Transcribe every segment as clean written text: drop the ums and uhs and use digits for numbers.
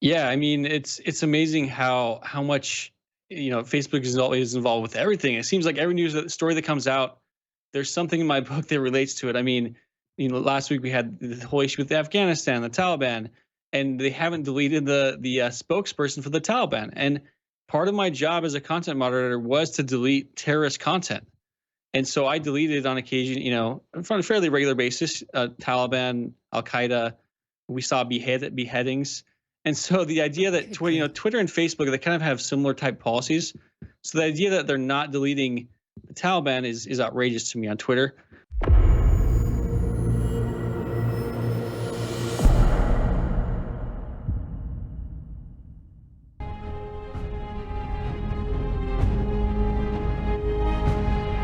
Yeah, I mean, it's amazing how much Facebook is always involved with everything. It seems like every story that comes out, there's something in my book that relates to it. I mean, last week we had the whole issue with Afghanistan, the Taliban, and they haven't deleted the spokesperson for the Taliban. And part of my job as a content moderator was to delete terrorist content. And so I deleted on occasion, on a fairly regular basis, Taliban, Al Qaeda. We saw beheadings, and so the idea that Okay, good. Twitter and Facebook, they kind of have similar type policies. So the idea that they're not deleting the Taliban is outrageous to me on Twitter.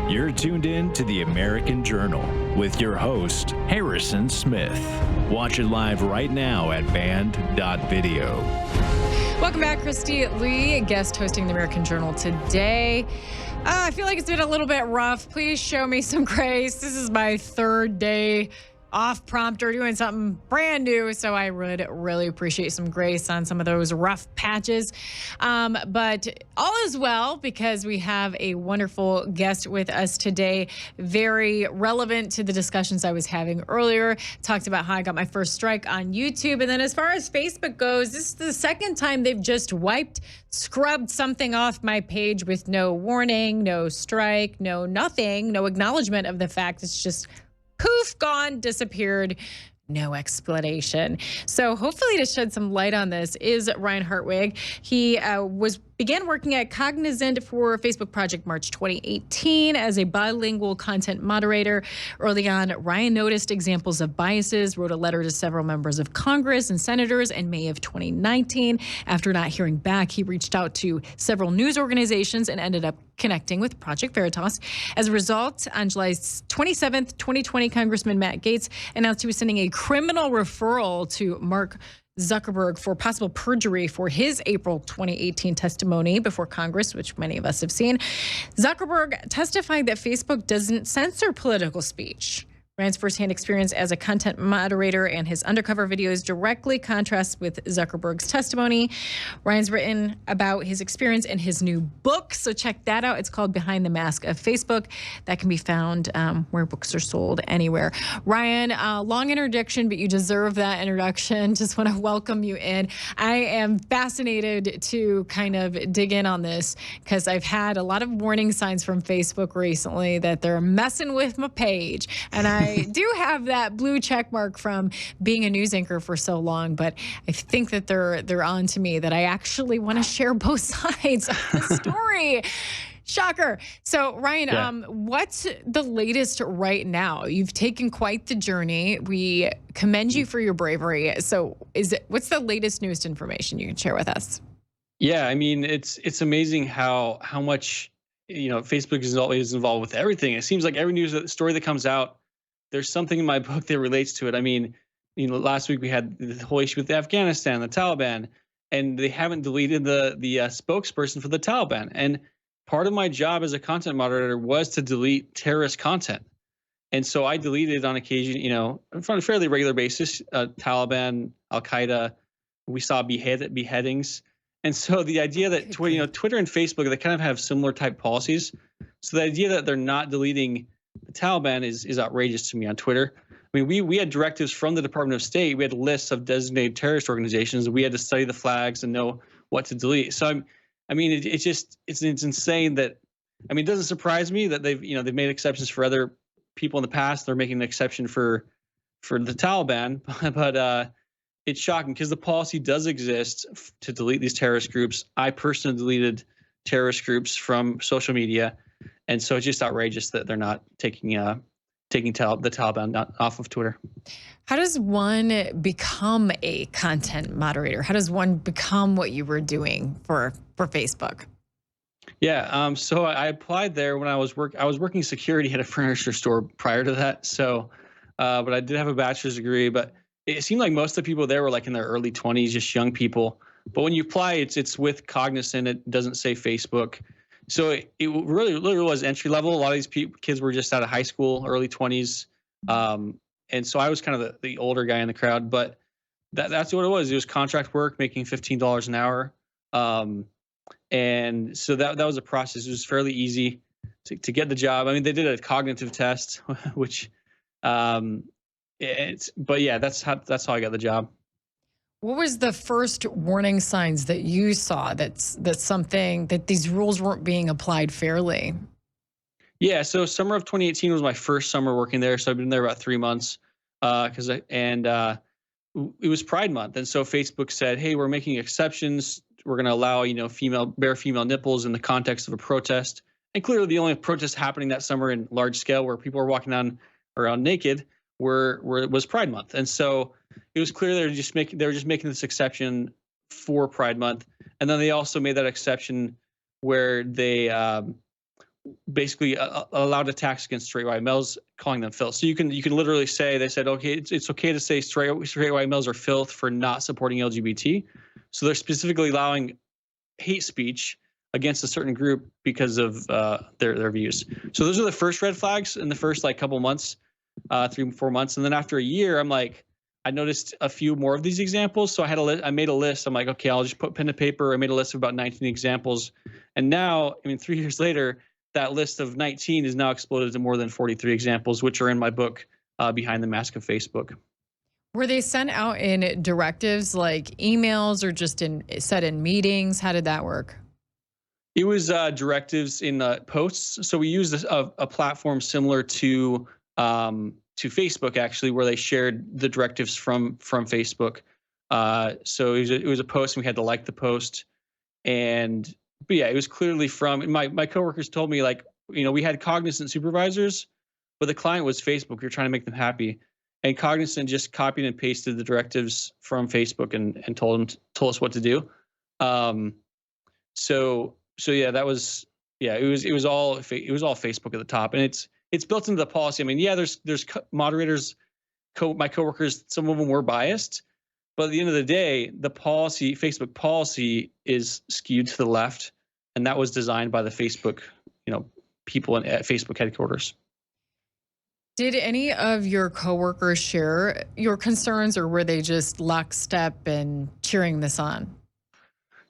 You're tuned in to the American Journal with your host, Harrison Smith. Watch it live right now at band.video. Welcome back, Christy Lee, guest hosting the American Journal today. I feel like it's been a little bit rough. Please show me some grace. This is my third day off prompter doing something brand new, so I would really appreciate some grace on some of those rough patches. But all is well because we have a wonderful guest with us today, very relevant to the discussions I was having earlier. Talked about how I got my first strike on YouTube, and then as far as Facebook goes, this is the second time they've just scrubbed something off my page with no warning, no strike, no nothing, no acknowledgement of the fact. It's just poof, gone, disappeared, no explanation. So hopefully to shed some light on this is Ryan Hartwig. He began working at Cognizant for Facebook Project March 2018 as a bilingual content moderator. Early on, Ryan noticed examples of biases, wrote a letter to several members of Congress and senators in May of 2019. After not hearing back, he reached out to several news organizations and ended up connecting with Project Veritas. As a result, on July 27th, 2020, Congressman Matt Gaetz announced he was sending a criminal referral to Mark Zuckerberg for possible perjury for his April 2018 testimony before Congress, which many of us have seen. Zuckerberg testified that Facebook doesn't censor political speech. Ryan's firsthand experience as a content moderator and his undercover videos directly contrasts with Zuckerberg's testimony. Ryan's written about his experience in his new book, so check that out. It's called Behind the Mask of Facebook. That can be found where books are sold anywhere. Ryan, long introduction, but you deserve that introduction. Just want to welcome you in. I am fascinated to kind of dig in on this because I've had a lot of warning signs from Facebook recently that they're messing with my page, and I do have that blue check mark from being a news anchor for so long, but I think that they're on to me that I actually want to share both sides of the story. Shocker. So Ryan, what's the latest right now? You've taken quite the journey. We commend you for your bravery. So what's the latest news information you can share with us? Yeah, I mean, it's amazing how much Facebook is always involved with everything. It seems like every news story that comes out, there's something in my book that relates to it. I mean, last week we had the whole issue with Afghanistan, the Taliban, and they haven't deleted the spokesperson for the Taliban. And part of my job as a content moderator was to delete terrorist content. And so I deleted on occasion, on a fairly regular basis, Taliban, Al Qaeda. We saw beheadings. And so the idea that Twitter and Facebook, they kind of have similar type policies. So the idea that they're not deleting the Taliban is outrageous to me on Twitter. I mean, we had directives from the Department of State. We had lists of designated terrorist organizations. We had to study the flags and know what to delete. So it's insane that, it doesn't surprise me that they've made exceptions for other people in the past. They're making an exception for the Taliban, but it's shocking because the policy does exist to delete these terrorist groups. I personally deleted terrorist groups from social media. And so it's just outrageous that they're not taking the Taliban off of Twitter. How does one become a content moderator? How does one become what you were doing for Facebook? Yeah, so I applied there when I was working security at a furniture store prior to that. So, but I did have a bachelor's degree. But it seemed like most of the people there were like in their early 20s, just young people. But when you apply, it's with Cognizant. It doesn't say Facebook. So it really was entry level. A lot of these kids were just out of high school, early 20s. And so I was kind of the older guy in the crowd. But That's what it was. It was contract work, making $15 an hour. Um, and so that was a process. It was fairly easy to get the job. I mean, they did a cognitive test, which but yeah, that's how I got the job. What was the first warning signs that you saw that's something that these rules weren't being applied fairly? Yeah, so summer of 2018 was my first summer working there. So I've been there about 3 months. Because it was Pride Month, and so Facebook said, "Hey, we're making exceptions. We're going to allow bare female nipples in the context of a protest." And clearly, the only protest happening that summer in large scale where people were walking around naked was Pride Month, and so it was clear they were just making this exception for Pride Month, and then they also made that exception where they basically allowed attacks against straight white males, calling them filth. So you can literally say, they said, okay, it's okay to say straight white males are filth for not supporting LGBT. So they're specifically allowing hate speech against a certain group because of their views. So those are the first red flags in the first like couple months, 3-4 months, and then after a year, I noticed a few more of these examples. So I made a list. I'm like, okay, I'll just put pen to paper. I made a list of about 19 examples, and now, 3 years later, that list of 19 is now exploded to more than 43 examples, which are in my book, Behind the Mask of Facebook. Were they sent out in directives like emails or just said in meetings? How did that work? It was directives in posts. So we used a platform similar to Facebook, actually, where they shared the directives from Facebook. So it was a post, and we had to like the post. But yeah, it was clearly from my coworkers told me, like, we had Cognizant supervisors, but the client was Facebook. We were trying to make them happy, and Cognizant just copied and pasted the directives from Facebook and told us what to do. So yeah, it was all Facebook at the top, and it's built into the policy. Yeah, there's moderators, my coworkers, some of them were biased, but at the end of the day, Facebook policy is skewed to the left, and that was designed by the Facebook, people at Facebook headquarters. Did any of your coworkers share your concerns, or were they just lockstep and cheering this on?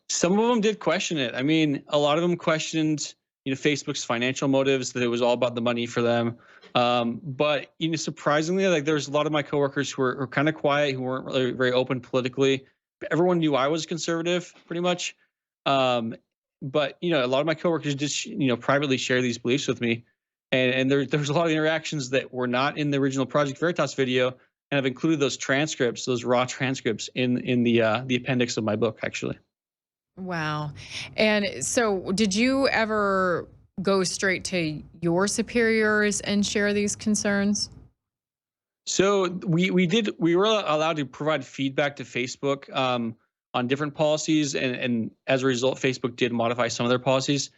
Some of them did question it. A lot of them questioned, Facebook's financial motives, that it was all about the money for them. But surprisingly, like, there's a lot of my coworkers who were kind of quiet, who weren't really very open politically. Everyone knew I was conservative, pretty much. But a lot of my coworkers just privately share these beliefs with me, and there's a lot of interactions that were not in the original Project Veritas video, and I've included those transcripts, those raw transcripts, in the appendix of my book, actually. Wow. And so did you ever go straight to your superiors and share these concerns? So we were allowed to provide feedback to Facebook on different policies, and as a result, Facebook did modify some of their policies.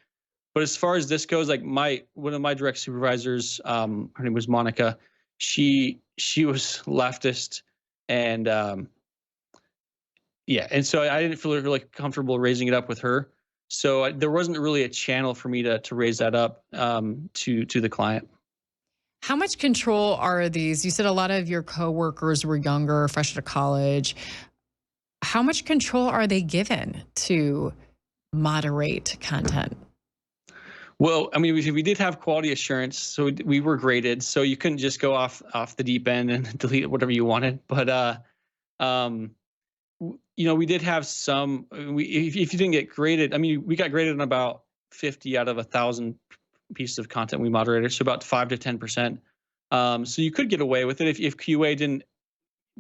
But as far as this goes, like, one of my direct supervisors, her name was Monica. She was leftist, and yeah, and so I didn't feel really comfortable raising it up with her. So there wasn't really a channel for me to raise that up to the client. How much control are these? You said a lot of your coworkers were younger, fresh out of college. How much control are they given to moderate content? Well, we did have quality assurance, so we were graded, so you couldn't just go off the deep end and delete whatever you wanted. But we did have some. If you didn't get graded, we got graded on about 50 out of 1,000 pieces of content we moderated, so about 5 to 10%. So you could get away with it if QA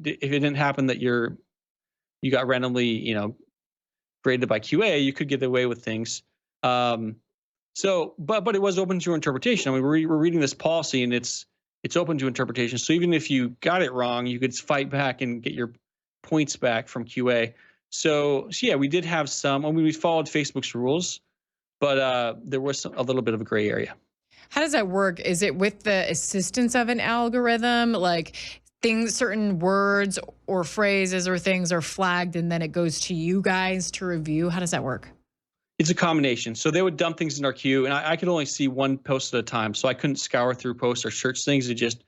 if it didn't happen that you got randomly graded by QA, you could get away with things. But it was open to interpretation. We're reading this policy, and it's open to interpretation. So even if you got it wrong, you could fight back and get your points back from QA. So yeah, we did have some. We followed Facebook's rules, but there was a little bit of a gray area. How does that work? Is it with the assistance of an algorithm? Like, certain words or phrases or things are flagged, and then it goes to you guys to review? How does that work? It's a combination. So they would dump things in our queue, and I could only see one post at a time. So I couldn't scour through posts or search things. It just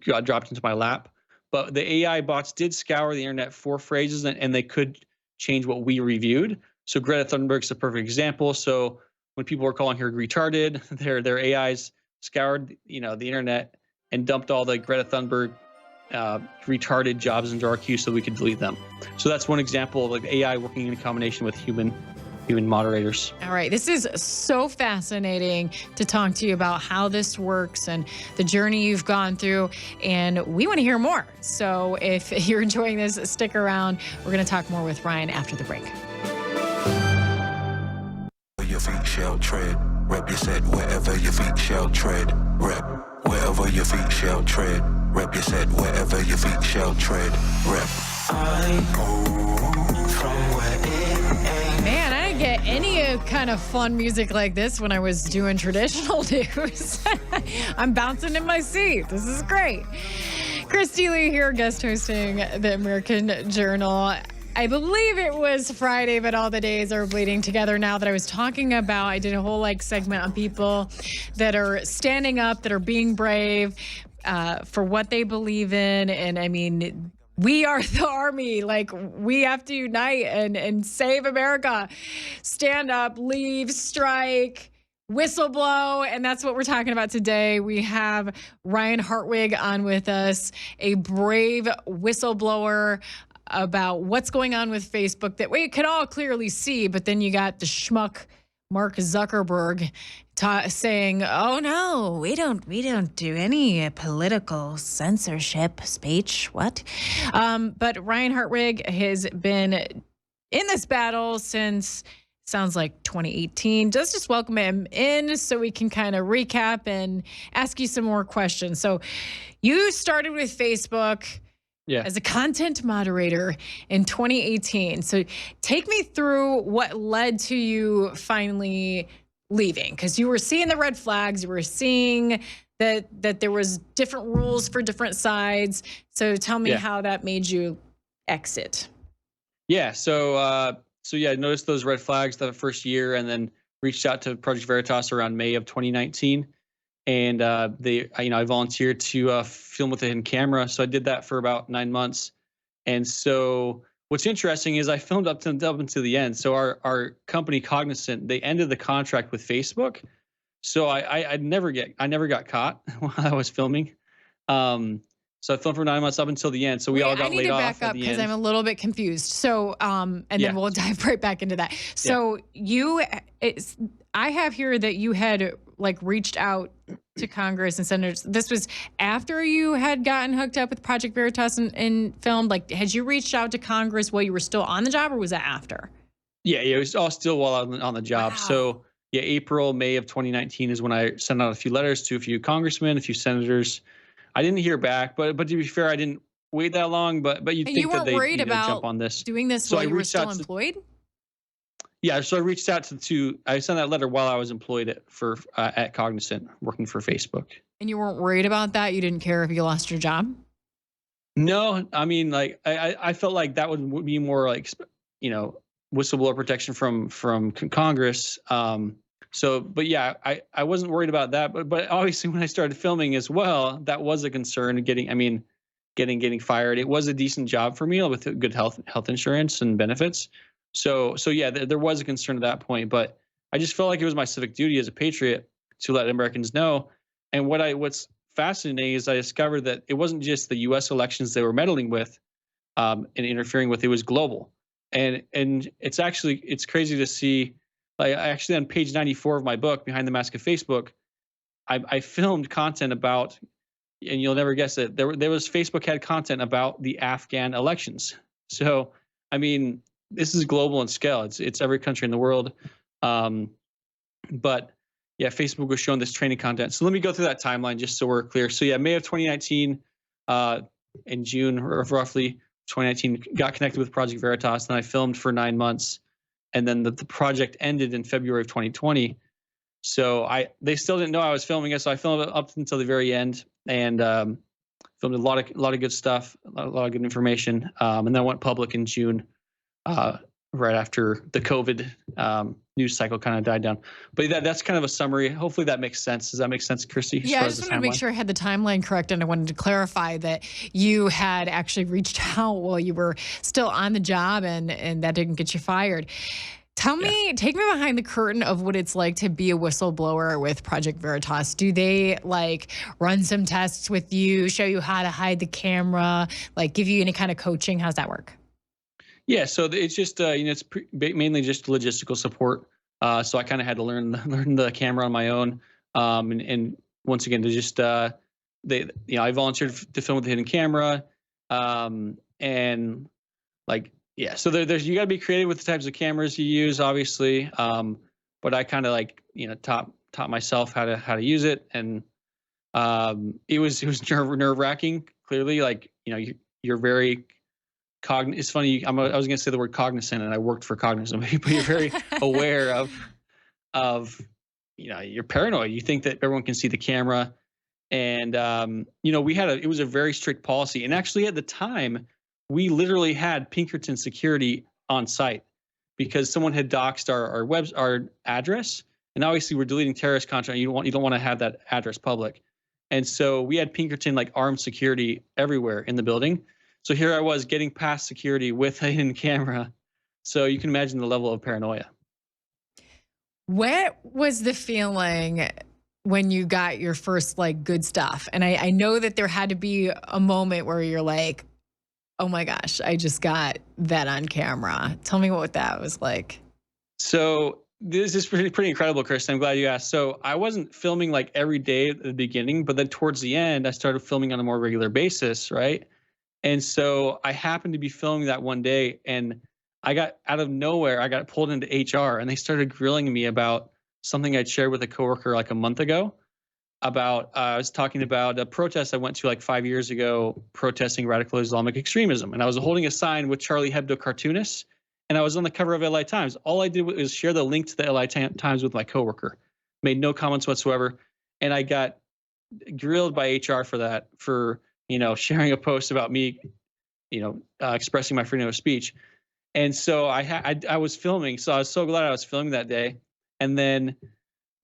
got dropped into my lap. but the AI bots did scour the internet for phrases, and they could change what we reviewed. So Greta Thunberg's a perfect example. So when people were calling her retarded, their AIs scoured, the internet and dumped all the Greta Thunberg retarded jobs into our queue so we could delete them. So that's one example of like AI working in combination with human moderators. All right. This is so fascinating to talk to you about how this works and the journey you've gone through. And we want to hear more. So if you're enjoying this, stick around. We're going to talk more with Ryan after the break. Your feet shall tread. Rep your set wherever your feet shall tread. Rep wherever your feet shall tread. Rep your set wherever your feet shall tread. Rep. I go from where it ain't. Man, I didn't get any kind of fun music like this when I was doing traditional news. I'm bouncing in my seat. This is great. Christy Lee here, guest hosting the American Journal. I believe it was Friday, but all the days are bleeding together now that I was talking about. I did a whole segment on people that are standing up, that are being brave for what they believe in. And I mean, we are the army. We have to unite and save America. Stand up, leave, strike, whistleblow. And that's what we're talking about today. We have Ryan Hartwig on with us, a brave whistleblower about what's going on with Facebook that we can all clearly see. But then you got the schmuck Mark Zuckerberg saying, "Oh no, we don't do any political censorship speech." What? But Ryan Hartwig has been in this battle since sounds like 2018. Let's just welcome him in so we can kind of recap and ask you some more questions. So you started with Facebook as a content moderator in 2018. So take me through what led to you finally leaving, because you were seeing the red flags, you were seeing that there was different rules for different sides. So tell me how that made you exit. Yeah. So I noticed those red flags the first year, and then reached out to Project Veritas around May of 2019. And I volunteered to film with a hidden camera. So I did that for about 9 months. And so what's interesting is I filmed up until the end. So our company Cognizant, they ended the contract with Facebook. So I never got caught while I was filming. So I filmed for 9 months up until the end. So we all got laid off. I need to back up because I'm a little bit confused. So then we'll dive right back into that. So I have here that you had reached out to Congress and senators. This was after you had gotten hooked up with Project Veritas and filmed. Had you reached out to Congress while you were still on the job, or was that after? Yeah, it was all still while I was on the job. Wow. So April, May of 2019 is when I sent out a few letters to a few congressmen, a few senators. I didn't hear back, but to be fair, I didn't wait that long. But you'd think that they'd jump on this. Doing this while you were still employed? Yeah, so I reached out I sent that letter while I was employed at Cognizant, working for Facebook. And you weren't worried about that? You didn't care if you lost your job? No, I mean, I felt like that would be more whistleblower protection from Congress. But yeah, I wasn't worried about that. But obviously, when I started filming as well, that was a concern. Getting fired. It was a decent job for me with good health insurance and benefits. So yeah, there was a concern at that point, but I just felt like it was my civic duty as a patriot to let Americans know. And what's fascinating is I discovered that it wasn't just the U.S. elections they were meddling with and interfering with; it was global. And it's crazy to see. Actually, on page 94 of my book, Behind the Mask of Facebook, I filmed content about, and you'll never guess it. There was Facebook had content about the Afghan elections. So I mean, this is global in scale. It's every country in the world. But yeah, Facebook was showing this training content. So let me go through that timeline just so we're clear. So yeah, May of 2019, in June or roughly 2019, got connected with Project Veritas, and I filmed for 9 months. And then the project ended in February of 2020. So they still didn't know I was filming it. So I filmed it up until the very end, and filmed a lot of good stuff, a lot of good information. And then I went public in June. right after the COVID news cycle kind of died down. But that's kind of a summary. Hopefully that makes sense. Does that make sense, Kirsty? As Yeah, far I as just the wanted to make timeline? sure I had the timeline correct, and I wanted to clarify that you had actually reached out while you were still on the job, and that didn't get you fired. Yeah. Take me behind the curtain of what it's like to be a whistleblower with Project Veritas. Do they like run some tests with you, show you how to hide the camera, like give you any kind of coaching? How's that work? Yeah, so it's just it's mainly just logistical support. So I kind of had to learn learn the camera on my own. And once again, to just I volunteered to film with the hidden camera, and like yeah. So there's you got to be creative with the types of cameras you use, obviously. But I kind of like taught myself how to use it, and it was nerve wracking. Clearly, like you're very it's funny. I was going to say the word cognizant, and I worked for Cognizant, but you're very aware of you're paranoid. You think that everyone can see the camera, and it was a very strict policy. And actually, at the time, we literally had Pinkerton security on site because someone had doxed our address, and obviously we're deleting terrorist content. You don't want to have that address public, and so we had Pinkerton like armed security everywhere in the building. So here I was getting past security with a hidden camera. So you can imagine the level of paranoia. What was the feeling when you got your first like good stuff? And I know that there had to be a moment where you're like, oh my gosh, I just got that on camera. Tell me what that was like. So this is pretty incredible, Chris. I'm glad you asked. So I wasn't filming like every day at the beginning, but then towards the end, I started filming on a more regular basis, right? And so I happened to be filming that one day, and I got out of nowhere, I got pulled into HR, and they started grilling me about something I'd shared with a coworker like a month ago. I was talking about a protest I went to like 5 years ago, protesting radical Islamic extremism, and I was holding a sign with Charlie Hebdo cartoonists, and I was on the cover of LA Times. All I did was share the link to the LA Times with my coworker, made no comments whatsoever, and I got grilled by HR for that, for sharing a post about me, expressing my freedom of speech. And so I was filming, so I was so glad I was filming that day. And then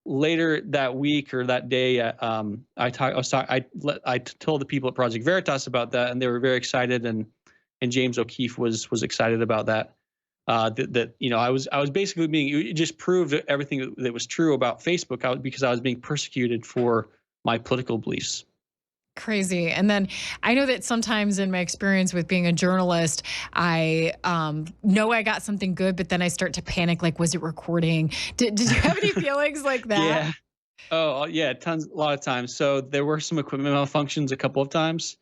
later that week or that day, I told the people at Project Veritas about that, and they were very excited. And James O'Keefe was excited about that. I was basically it just proved everything that was true about Facebook because I was being persecuted for my political beliefs. Crazy. And then I know that sometimes in my experience with being a journalist, I know I got something good, but then I start to panic, like, was it recording? Did you have any feelings like that? Yeah. Oh, yeah, a lot of times. So there were some equipment malfunctions a couple of times.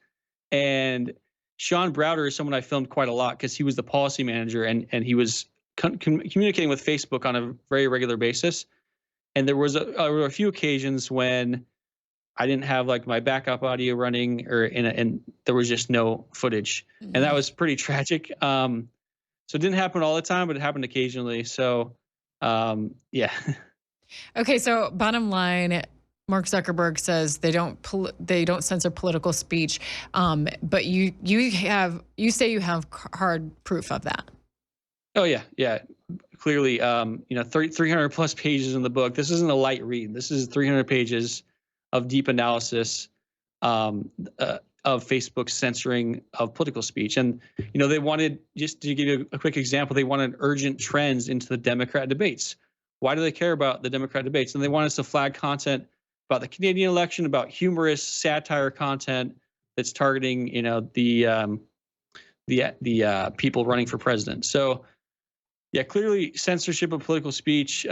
And Sean Browder is someone I filmed quite a lot because he was the policy manager, and he was communicating with Facebook on a very regular basis. And there were a few occasions when I didn't have like my backup audio running, and there was just no footage, and that was pretty tragic. So it didn't happen all the time, but it happened occasionally. So, yeah. Okay, so bottom line, Mark Zuckerberg says they don't censor political speech, but you say you have hard proof of that. Oh yeah. Clearly, 300 plus pages in the book. This isn't a light read. This is 300 pages of deep analysis of Facebook censoring of political speech. And, they wanted, just to give you a quick example, they wanted urgent trends into the Democrat debates. Why do they care about the Democrat debates? And they want us to flag content about the Canadian election, about humorous satire content that's targeting, the people running for president. So, yeah, clearly censorship of political speech.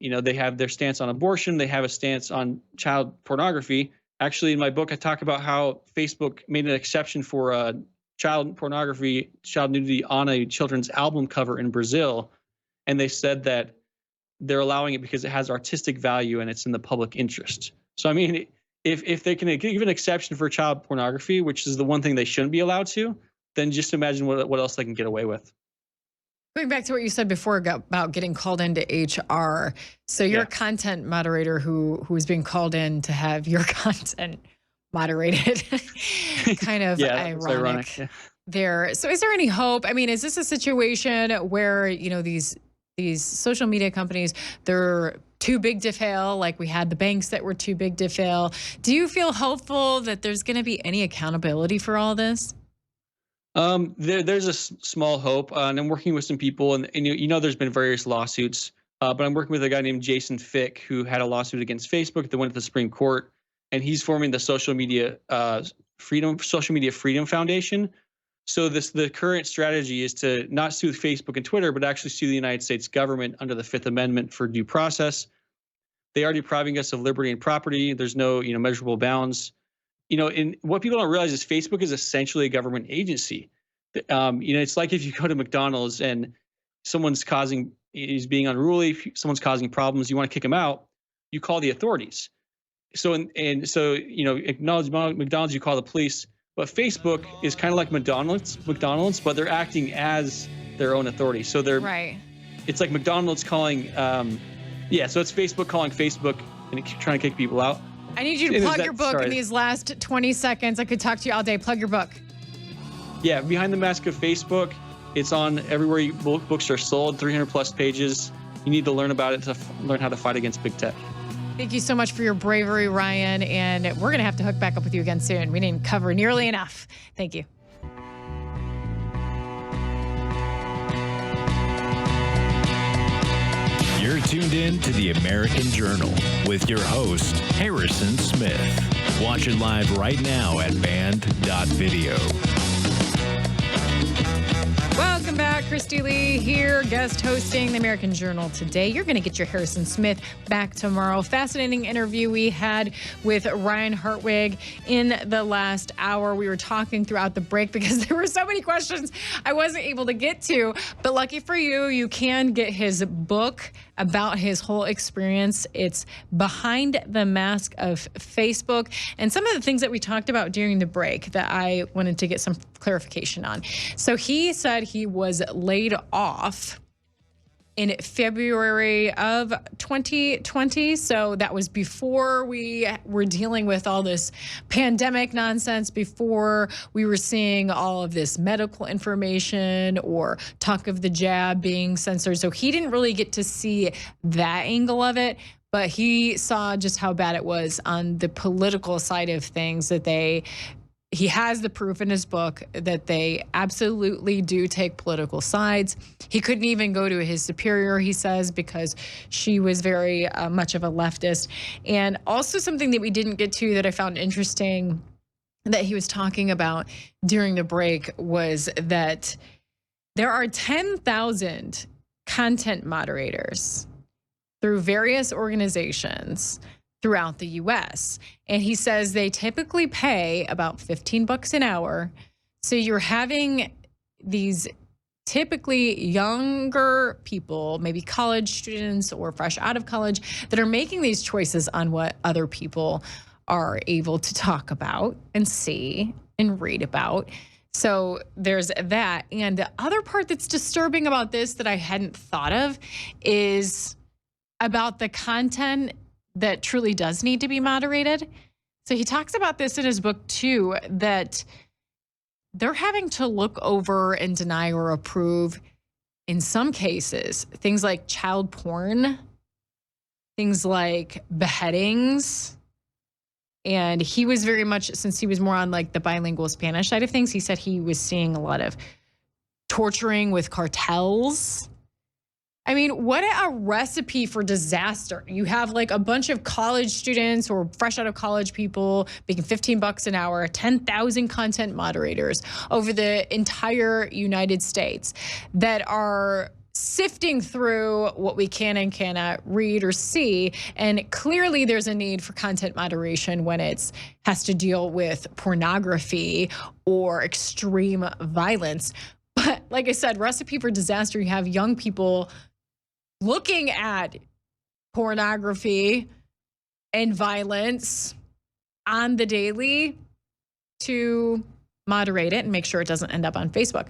They have their stance on abortion. They have a stance on child pornography. Actually, in my book, I talk about how Facebook made an exception for child pornography, child nudity on a children's album cover in Brazil. And they said that they're allowing it because it has artistic value and it's in the public interest. So, I mean, if they can give an exception for child pornography, which is the one thing they shouldn't be allowed to, then just imagine what else they can get away with. Going back to what you said before about getting called into HR. So you're a content moderator who's being called in to have your content moderated. Kind of ironic. Yeah. there. So is there any hope? I mean, is this a situation where, these social media companies, they're too big to fail, like we had the banks that were too big to fail? Do you feel hopeful that there's going to be any accountability for all this? There's a small hope, and I'm working with some people, and there's been various lawsuits, but I'm working with a guy named Jason Fick who had a lawsuit against Facebook that went to the Supreme Court, and he's forming the Social Media Freedom Foundation. So the current strategy is to not sue Facebook and Twitter, but actually sue the United States government under the Fifth Amendment for due process. They are depriving us of liberty and property. There's no measurable bounds. And what people don't realize is Facebook is essentially a government agency. It's like if you go to McDonald's and someone's is being unruly, someone's causing problems, you want to kick them out, you call the authorities. So acknowledge McDonald's, you call the police. But Facebook is kind of like McDonald's, but they're acting as their own authority. So right. It's like McDonald's calling, so it's Facebook calling Facebook and trying to kick people out. I need you to plug your book in these last 20 seconds. I could talk to you all day. Plug your book. Yeah, Behind the Mask of Facebook. It's on everywhere books are sold, 300 plus pages. You need to learn about it to learn how to fight against big tech. Thank you so much for your bravery, Ryan. And we're going to have to hook back up with you again soon. We didn't cover nearly enough. Thank you. You're tuned in to the American Journal with your host, Harrison Smith. Watch it live right now at band.video. Welcome back. Christy Lee here, guest hosting the American Journal today. You're going to get your Harrison Smith back tomorrow. Fascinating interview we had with Ryan Hartwig in the last hour. We were talking throughout the break because there were so many questions I wasn't able to get to. But lucky for you, you can get his book about his whole experience. It's Behind the Mask of Facebook. And some of the things that we talked about during the break that I wanted to get some clarification on. So he said he was laid off in February of 2020. So that was before we were dealing with all this pandemic nonsense, before we were seeing all of this medical information or talk of the jab being censored. So he didn't really get to see that angle of it, but he saw just how bad it was on the political side of things, that he has the proof in his book that they absolutely do take political sides. He couldn't even go to his superior, he says, because she was very much of a leftist. And also something that we didn't get to that I found interesting that he was talking about during the break was that there are 10,000 content moderators through various organizations throughout the US. And he says they typically pay about $15 an hour. So you're having these typically younger people, maybe college students or fresh out of college, that are making these choices on what other people are able to talk about and see and read about. So there's that. And the other part that's disturbing about this that I hadn't thought of is about the content that truly does need to be moderated. So he talks about this in his book too, that they're having to look over and deny or approve, in some cases, things like child porn, things like beheadings. And he was very much, since he was more on like the bilingual Spanish side of things, he said he was seeing a lot of torturing with cartels. I mean, what a recipe for disaster. You have like a bunch of college students or fresh out of college people making $15 an hour, 10,000 content moderators over the entire United States that are sifting through what we can and cannot read or see. And clearly there's a need for content moderation when it has to deal with pornography or extreme violence. But like I said, recipe for disaster. You have young people looking at pornography and violence on the daily to moderate it and make sure it doesn't end up on Facebook.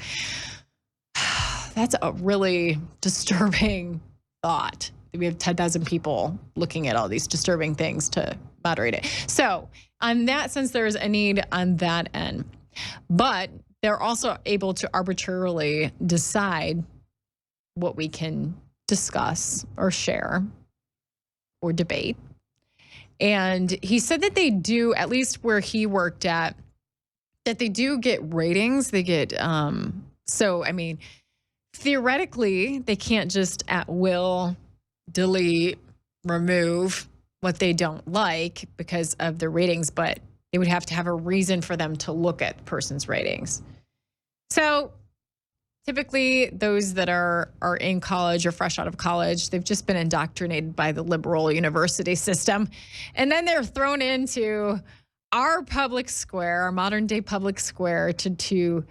That's a really disturbing thought. We have 10,000 people looking at all these disturbing things to moderate it. So on that sense, there's a need on that end. But they're also able to arbitrarily decide what we can discuss or share or debate. And he said that they do, at least where he worked at, that they do get ratings. They get, theoretically, they can't just at will delete, remove what they don't like because of the ratings, but they would have to have a reason for them to look at the person's ratings. So typically those that are in college or fresh out of college, they've just been indoctrinated by the liberal university system. And then they're thrown into our public square, our modern day public square, to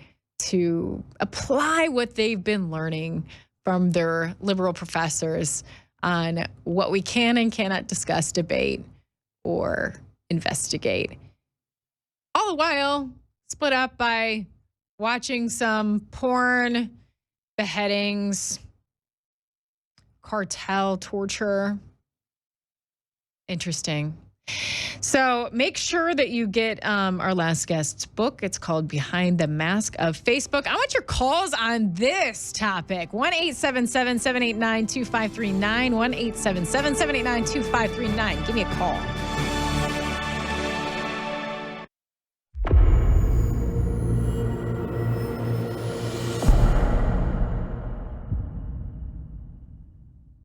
apply what they've been learning from their liberal professors on what we can and cannot discuss, debate, or investigate. All the while split up by watching some porn, beheadings, cartel torture. Interesting. So make sure that you get our last guest's book. It's called Behind the Mask of Facebook. I want your calls on this topic. 1-877-789-2539. 1-877-789-2539. Give me a call.